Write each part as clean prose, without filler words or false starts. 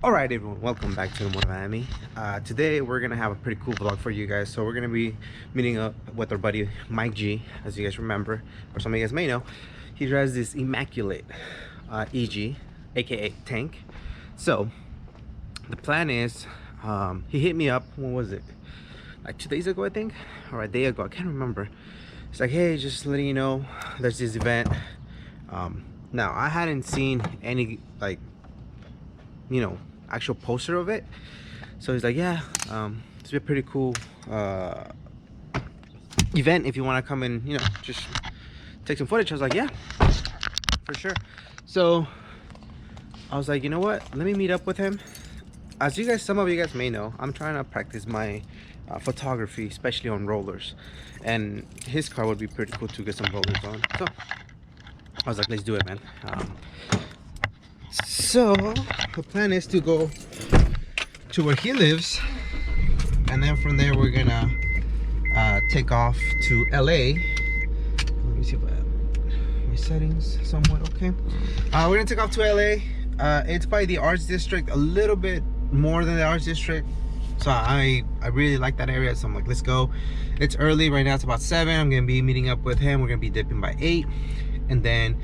Alright everyone, welcome back to Automotive Anatomy. Today we're gonna have a pretty cool vlog for you guys. So we're gonna be meeting up with our buddy Mike G, as you guys remember, or some of you guys may know. He drives this immaculate EG, aka tank. So the plan is, he hit me up, when was it? Like 2 days ago I think, or a day ago, I can't remember. It's like, hey, just letting you know there's this event. Now I hadn't seen any, like, you know, actual poster of it. So he's like, yeah, it's a pretty cool event if you want to come and, you know, just take some footage. I was like, yeah, for sure. So I was like, you know what, let me meet up with him. As you guys, some of you guys may know, I'm trying to practice my photography, especially on rollers, and his car would be pretty cool to get some rollers on. So I was like, let's do it, man. So the plan is to go to where he lives, and then from there we're gonna take off to LA. Let me see if I have my settings somewhat okay. We're gonna take off to LA. It's by the Arts District, a little bit more than the Arts District, so I really like that area. So I'm like, let's go. It's early right now, it's about 7. I'm gonna be meeting up with him. We're gonna be dipping by 8, and then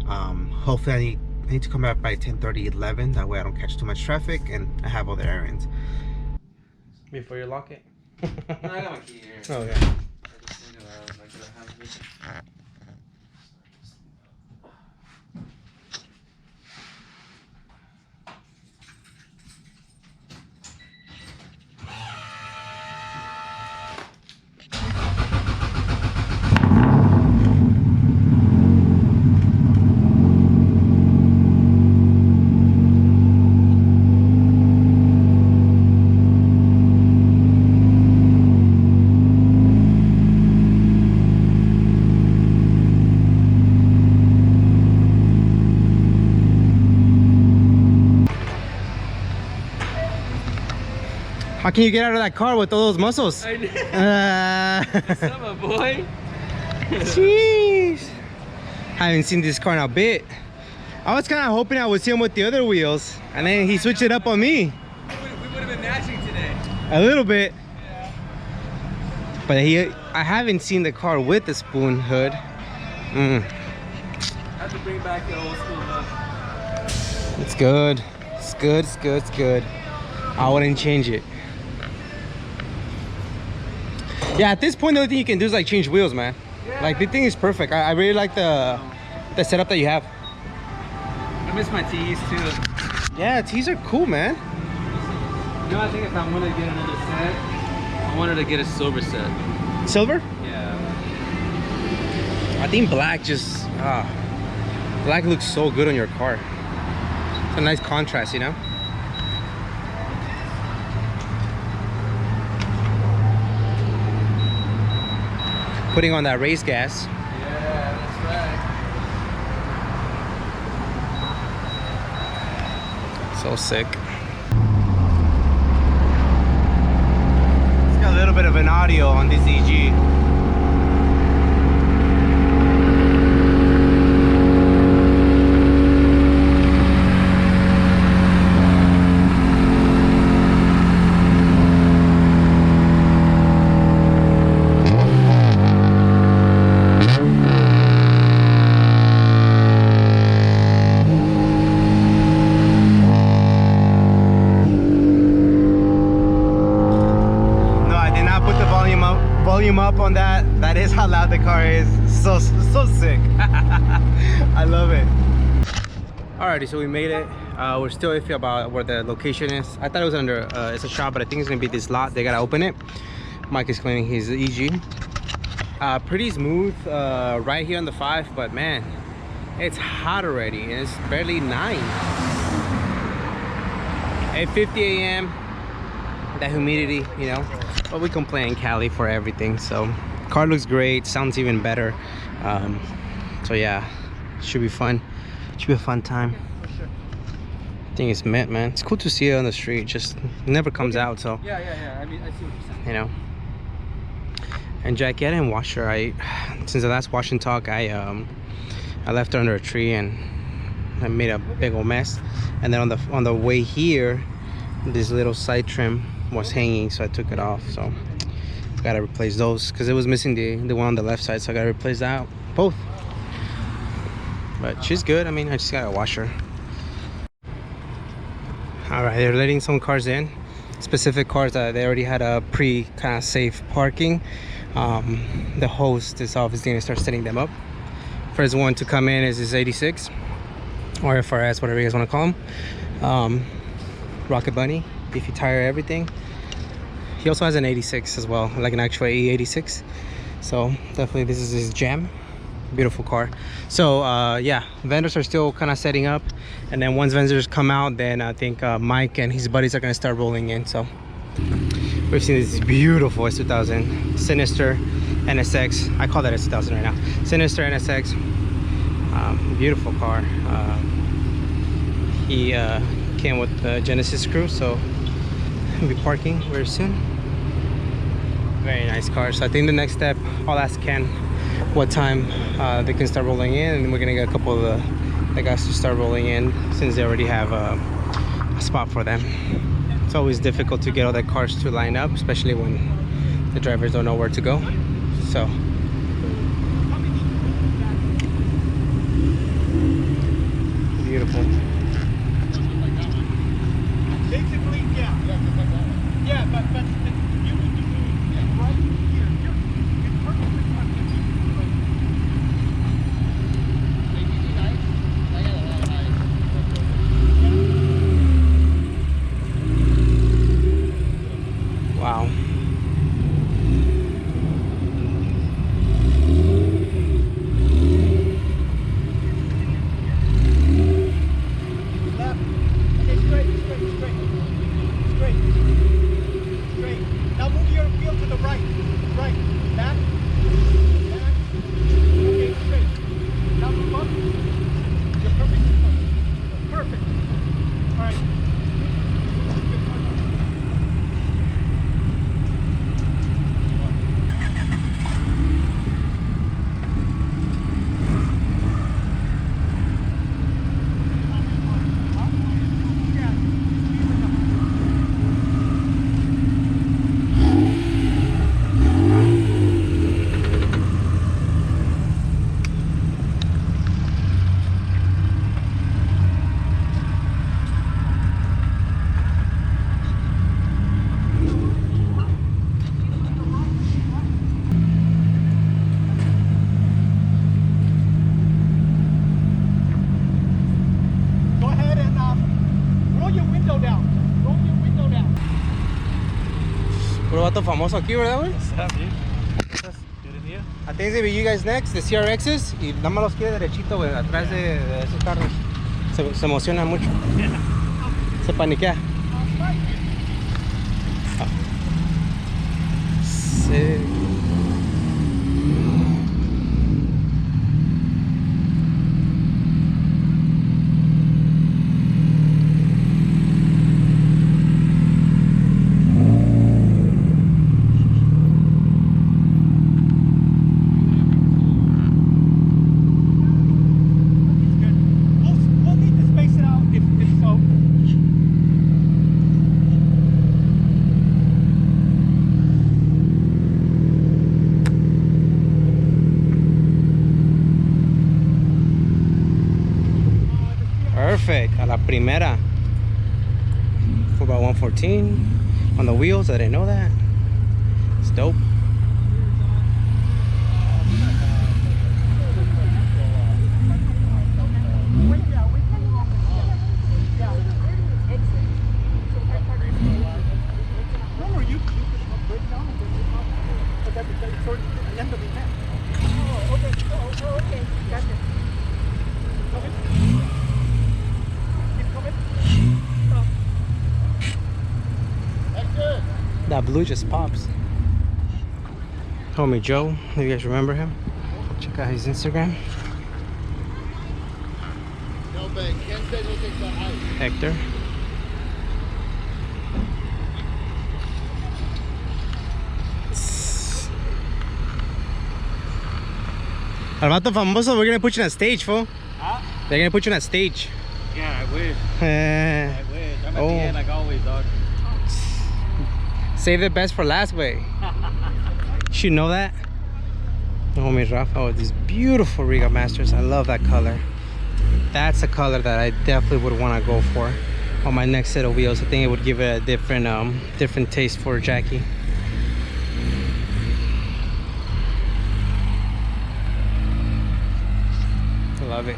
hopefully I need to come back by 10:30, 11. That way I don't catch too much traffic and I have other errands. Before you lock it? No, I got my key here. Oh, yeah. I just think about like I have this. How can you get out of that car with all those muscles? I know. What's up, my boy? Jeez. Haven't seen this car in a bit. I was kind of hoping I would see him with the other wheels, and then he switched it up on me. We would have been matching today. A little bit. Yeah. But I haven't seen the car with the spoon hood. I have to bring back the old school look. It's good. It's good, it's good, it's good. I wouldn't change it. Yeah, at this point the only thing you can do is like change wheels, man. Yeah. Like the thing is perfect. I really like the setup that you have. I miss my T's too. Yeah, T's are cool, man. You know, I think if I wanted to get another set, I wanted to get a silver set. Silver? Yeah. I think black just black looks so good on your car. It's a nice contrast, you know. Putting on that race gas. Yeah, that's right. So sick. It's got a little bit of an audio on this EG. Volume up on that. That is how loud the car is. So sick. I love it. Alrighty, so we made it. We're still iffy about where the location is. I thought it was under it's a shop, but I think it's gonna be this lot. They gotta open it. Mike is cleaning his EG. Pretty smooth right here on the 5, but man, it's hot already and it's barely 9. 8:50 a.m. That humidity, you know, but we complain Cali for everything. So car looks great, sounds even better. So yeah, should be fun. Should be a fun time. I think it's mint, man. It's cool to see it on the street, just never comes out. So Yeah. I mean, I see what you're saying. you know. And Jackie, I didn't wash her. Since the last wash and talk, I left her under a tree, and I made a big old mess. And then on the way here, this little side trim was hanging, so I took it off. So I gotta replace those because it was missing the one on the left side, so I gotta replace that both. But she's good. I mean, I just gotta wash her. All right, they're letting some cars in, specific cars that they already had a pre kind of safe parking. The host is obviously gonna start setting them up. First one to come in is this 86 or FRS, whatever you guys want to call them. Rocket Bunny, beefy tire, everything. He also has an 86 as well, like an actual E86. So definitely this is his jam. Beautiful car. So yeah, vendors are still kind of setting up, and then once vendors come out, then I think Mike and his buddies are going to start rolling in. So we've seen this beautiful S2000 Sinister NSX. I call that S2000 right now. Sinister NSX. Beautiful car. He came with the Genesis crew, so he'll be parking very soon. Very nice car. So I think the next step, I'll ask Ken what time they can start rolling in, and we're gonna get a couple of the guys to start rolling in since they already have a spot for them. It's always difficult to get all the cars to line up, especially when the drivers don't know where to go. So beautiful. Basically, yeah, but you need to be right here. You're perfectly fine. Wow. Left. Okay, straight. Now move your wheel to the right. Right. Back. Okay, straight. Now move up. You're perfectly fine. Perfect. All right. Go ahead and roll your window down. Roll your window down. Puro vato famoso aquí, ¿verdad, güey? What's up, dude? Good to you. I think it's gonna be you guys next, the CRXs, y nada más los quiere derechito, güey, atrás de esos carros. Se emociona mucho. Se paniquea. Sí. We'll need to space it out if so. Perfect, a la primera. For about 114 on the wheels. I didn't know that. It's dope. Remember, you can break down and then you pop. But that's towards the end of the event. Oh, okay. Okay. Gotcha. Coming. Keep coming. Stop. That's good. That blue just pops. Homie Joe, if you guys remember him, check out his Instagram. No, but Ken said he'll take the ice. Hector. Al vato famoso, we're gonna put you on stage, fool. Huh? They're gonna put you on that stage. Yeah, I wish. Eh, I wish. I'm at Oh. the end like always, dog. save the best for last, way. You know that? Homie Rafa with these beautiful Riga Masters. I love that color. That's a color that I definitely would want to go for on my next set of wheels. I think it would give it a different taste for Jackie. I love it.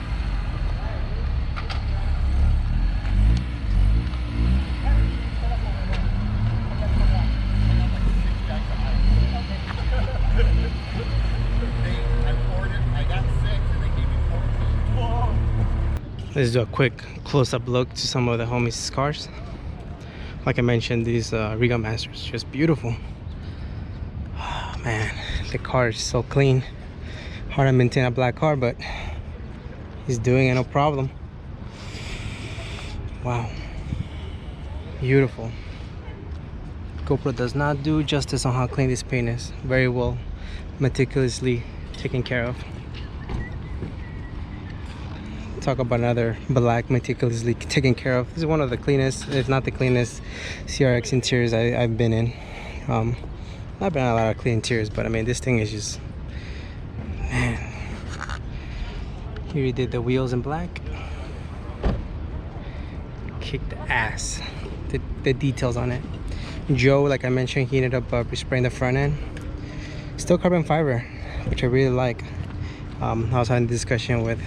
Let's do a quick close-up look to some of the homies' cars. Like I mentioned, these Riga Masters, just beautiful. Oh, man, the car is so clean. Hard to maintain a black car, but he's doing it no problem. Wow, beautiful. GoPro does not do justice on how clean this paint is. Very well, meticulously taken care of. Talk about another black meticulously taken care of. This is one of the cleanest, if not the cleanest, CRX interiors I've been in. I've been in a lot of clean interiors, but I mean, this thing is just, man. Here he did the wheels in black. Kicked ass. The details on it. Joe, like I mentioned, he ended up respraying the front end. Still carbon fiber, which I really like. I was having a discussion with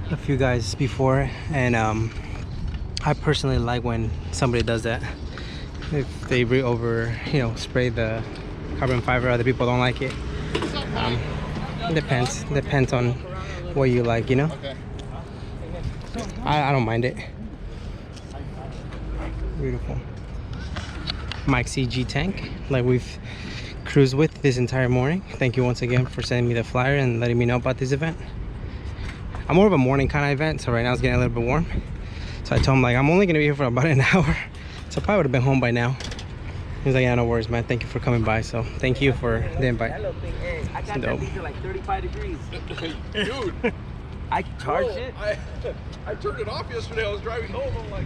a few guys before, and I personally like when somebody does that. If they spray the carbon fiber, other people don't like it. It depends on what you like, you know. I don't mind it. Beautiful Mike CG tank, like we've cruised with this entire morning. Thank you once again for sending me the flyer and letting me know about this event. I'm more of a morning kind of event, so right now it's getting a little bit warm. So I told him, like, I'm only gonna be here for about an hour, so I probably would have been home by now. He's like, yeah, no worries, man. Thank you for coming by. So thank you for the invite. I got that thing to like 35 degrees. Dude, I charged it. I turned it off yesterday. I was driving home. I'm like,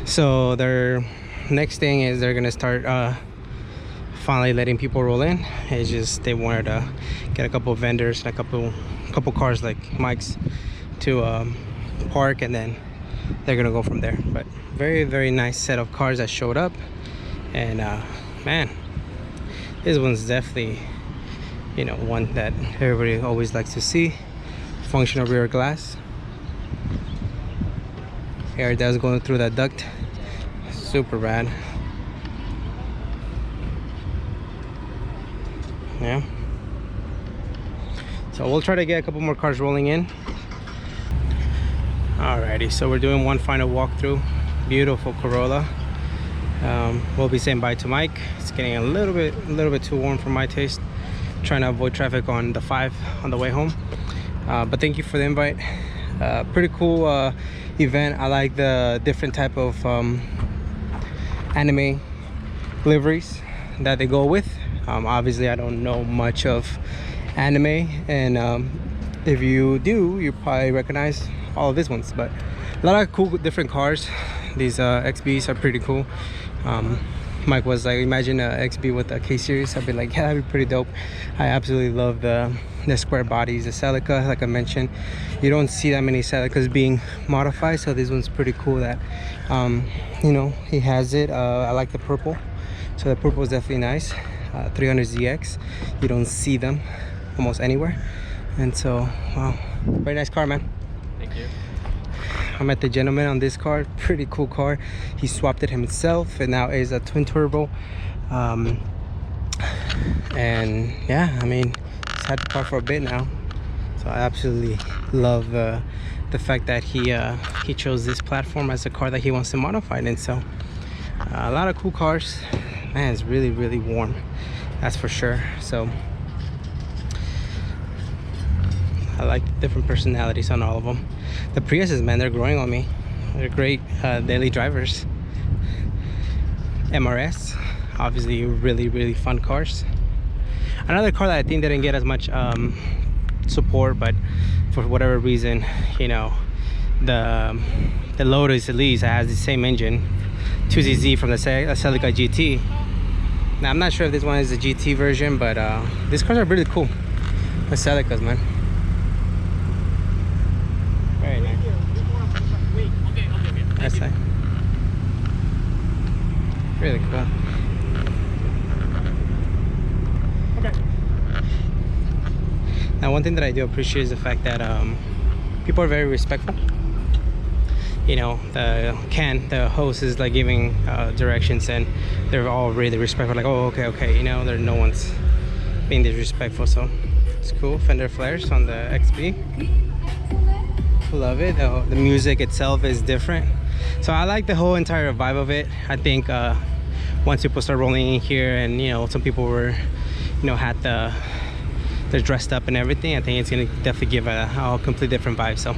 So their next thing is they're gonna start finally letting people roll in. It's just they wanted to get a couple of vendors and a couple cars like Mike's to park, and then they're gonna go from there. But very, very nice set of cars that showed up, and man, this one's definitely, you know, one that everybody always likes to see. Functional rear glass, air does going through that duct. Super rad. Yeah, so we'll try to get a couple more cars rolling in. Alrighty, so we're doing one final walkthrough. Beautiful Corolla. We'll be saying bye to Mike. It's getting a little bit too warm for my taste. Trying to avoid traffic on the 5 on the way home. But thank you for the invite. Pretty cool event. I like the different type of anime liveries that they go with. Obviously I don't know much of anime, and if you do, you probably recognize all of these ones. But a lot of cool different cars. These XBs are pretty cool. Mike was like, imagine a XB with a K series. I'd be like, yeah, that'd be pretty dope. I absolutely love the square bodies, the Celica. Like I mentioned, you don't see that many Celicas being modified, so this one's pretty cool that you know, he has it. I like the purple, so the purple is definitely nice. 300ZX, you don't see them almost anywhere, and so wow, very nice car, man. Thank you. I met the gentleman on this car. Pretty cool car. He swapped it himself, and now is a twin turbo. And yeah, I mean, he's had the car for a bit now, so I absolutely love the fact that he chose this platform as a car that he wants to modify. And so a lot of cool cars. Man, it's really, really warm, that's for sure. So I like different personalities on all of them. The Priuses, man, they're growing on me. They're great daily drivers. MRS, obviously really, really fun cars. Another car that I think didn't get as much support, but for whatever reason, you know, the Lotus at least has the same engine, 2ZZ from the Celica GT. Now I'm not sure if this one is the GT version, but these cars are really cool. The Celicas, man. Very nice. That's nice. Really cool. Okay. Now one thing that I do appreciate is the fact that people are very respectful. You know, the host is like giving directions, and they're all really respectful, like, oh, okay, you know, no one's being disrespectful, so it's cool. Fender flares on the XB. Love it. The music itself is different, so I like the whole entire vibe of it. I think once people start rolling in here, and you know, some people were, you know, they're dressed up and everything, I think it's gonna definitely give a completely different vibe. So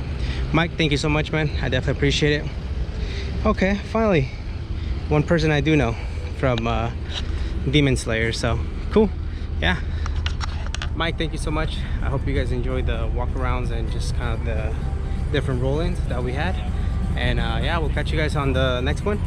Mike, thank you so much, man. I definitely appreciate it. Okay, finally one person I do know from Demon Slayer, so cool. Yeah, Mike, thank you so much. I hope you guys enjoyed the walk-arounds and just kind of the different roll-ins that we had, and yeah, we'll catch you guys on the next one.